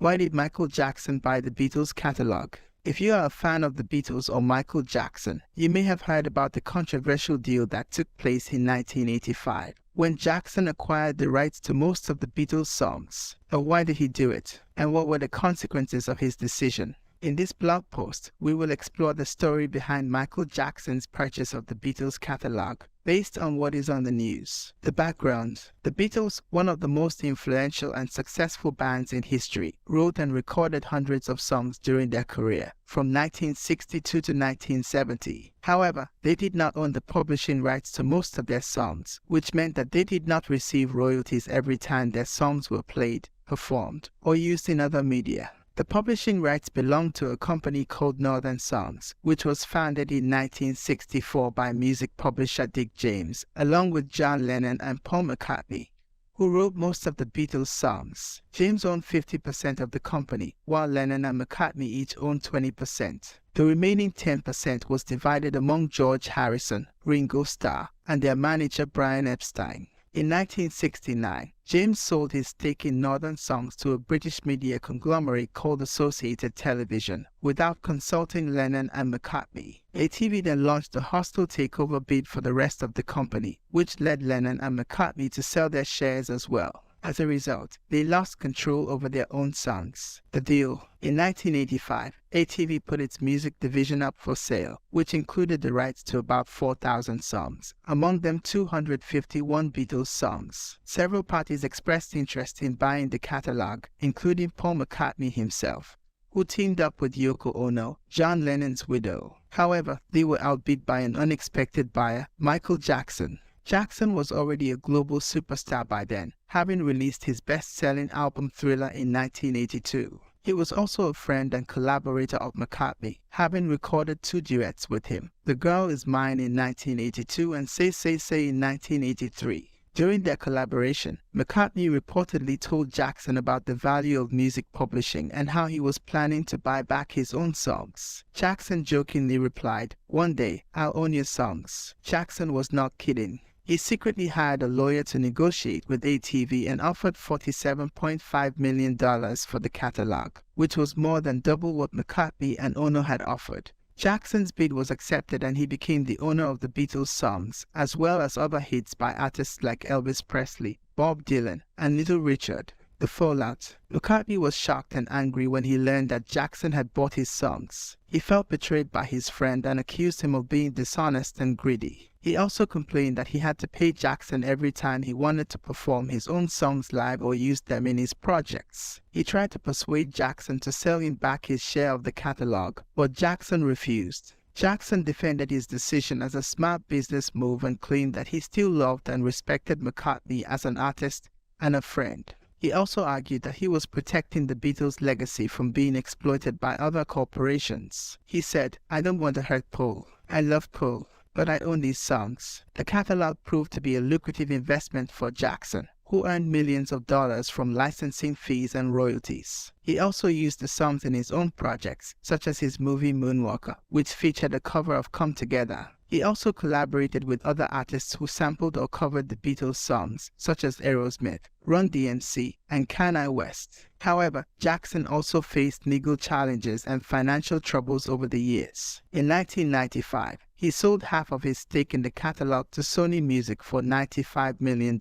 Why did Michael Jackson buy the Beatles Catalogue? If you are a fan of the Beatles or Michael Jackson, you may have heard about the controversial deal that took place in 1985, when Jackson acquired the rights to most of the Beatles songs. But why did he do it? And what were the consequences of his decision? In this blog post, we will explore the story behind Michael Jackson's purchase of the Beatles Catalogue, based on what is on the news. The background: the Beatles, one of the most influential and successful bands in history, wrote and recorded hundreds of songs during their career, from 1962 to 1970. However, they did not own the publishing rights to most of their songs, which meant that they did not receive royalties every time their songs were played, performed, or used in other media. The publishing rights belonged to a company called Northern Songs, which was founded in 1964 by music publisher Dick James, along with John Lennon and Paul McCartney, who wrote most of the Beatles songs. James owned 50% of the company, while Lennon and McCartney each owned 20%. The remaining 10% was divided among George Harrison, Ringo Starr, and their manager Brian Epstein. In 1969, James sold his stake in Northern Songs to a British media conglomerate called Associated Television, without consulting Lennon and McCartney. ATV then launched a hostile takeover bid for the rest of the company, which led Lennon and McCartney to sell their shares as well. As a result, they lost control over their own songs. The deal: in 1985, ATV put its music division up for sale, which included the rights to about 4,000 songs, among them 251 Beatles songs. Several parties expressed interest in buying the catalogue, including Paul McCartney himself, who teamed up with Yoko Ono, John Lennon's widow. However, they were outbid by an unexpected buyer, Michael Jackson. Jackson was already a global superstar by then, having released his best-selling album Thriller in 1982. He was also a friend and collaborator of McCartney, having recorded 2 duets with him, The Girl Is Mine in 1982 and Say Say Say in 1983. During their collaboration, McCartney reportedly told Jackson about the value of music publishing and how he was planning to buy back his own songs. Jackson jokingly replied, "One day, I'll own your songs." Jackson was not kidding. He secretly hired a lawyer to negotiate with ATV and offered $47.5 million for the catalogue, which was more than double what McCartney and Ono had offered. Jackson's bid was accepted and he became the owner of the Beatles songs, as well as other hits by artists like Elvis Presley, Bob Dylan, and Little Richard. The fallout: McCartney was shocked and angry when he learned that Jackson had bought his songs. He felt betrayed by his friend and accused him of being dishonest and greedy. He also complained that he had to pay Jackson every time he wanted to perform his own songs live or use them in his projects. He tried to persuade Jackson to sell him back his share of the catalogue, but Jackson refused. Jackson defended his decision as a smart business move and claimed that he still loved and respected McCartney as an artist and a friend. He also argued that he was protecting the Beatles' legacy from being exploited by other corporations. He said, "I don't want to hurt Paul. I love Paul, but I own these songs." The catalogue proved to be a lucrative investment for Jackson, who earned millions of dollars from licensing fees and royalties. He also used the songs in his own projects, such as his movie Moonwalker, which featured a cover of Come Together. He also collaborated with other artists who sampled or covered the Beatles songs, such as Aerosmith, Run DMC, and Kanye West. However, Jackson also faced legal challenges and financial troubles over the years. In 1995, he sold half of his stake in the catalog to Sony Music for $95 million,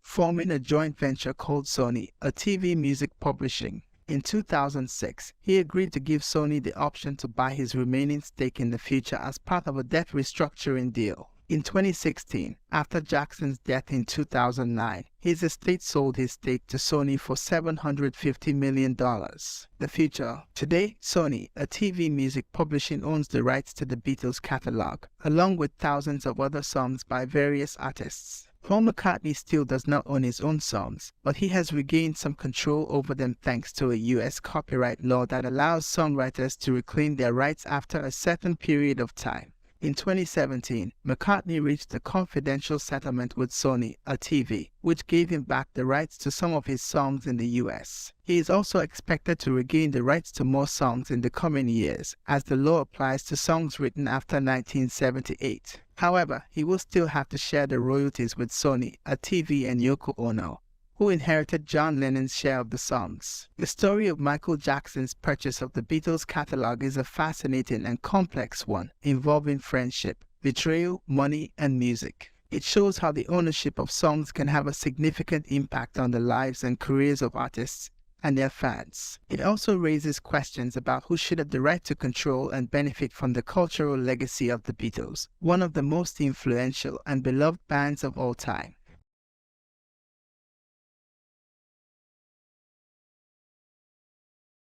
forming a joint venture called Sony, a TV music publishing. In 2006, he agreed to give Sony the option to buy his remaining stake in the future as part of a debt restructuring deal. In 2016, after Jackson's death in 2009, his estate sold his stake to Sony for $750 million. The future: today, Sony, a TV music publishing, owns the rights to the Beatles catalogue, along with thousands of other songs by various artists. Paul McCartney still does not own his own songs, but he has regained some control over them thanks to a US copyright law that allows songwriters to reclaim their rights after a certain period of time. In 2017, McCartney reached a confidential settlement with Sony, a TV, which gave him back the rights to some of his songs in the US. He is also expected to regain the rights to more songs in the coming years, as the law applies to songs written after 1978. However, he will still have to share the royalties with Sony, a TV, and Yoko Ono, who inherited John Lennon's share of the songs. The story of Michael Jackson's purchase of the Beatles Catalogue is a fascinating and complex one, involving friendship, betrayal, money, and music. It shows how the ownership of songs can have a significant impact on the lives and careers of artists and their fans. It also raises questions about who should have the right to control and benefit from the cultural legacy of the Beatles, one of the most influential and beloved bands of all time.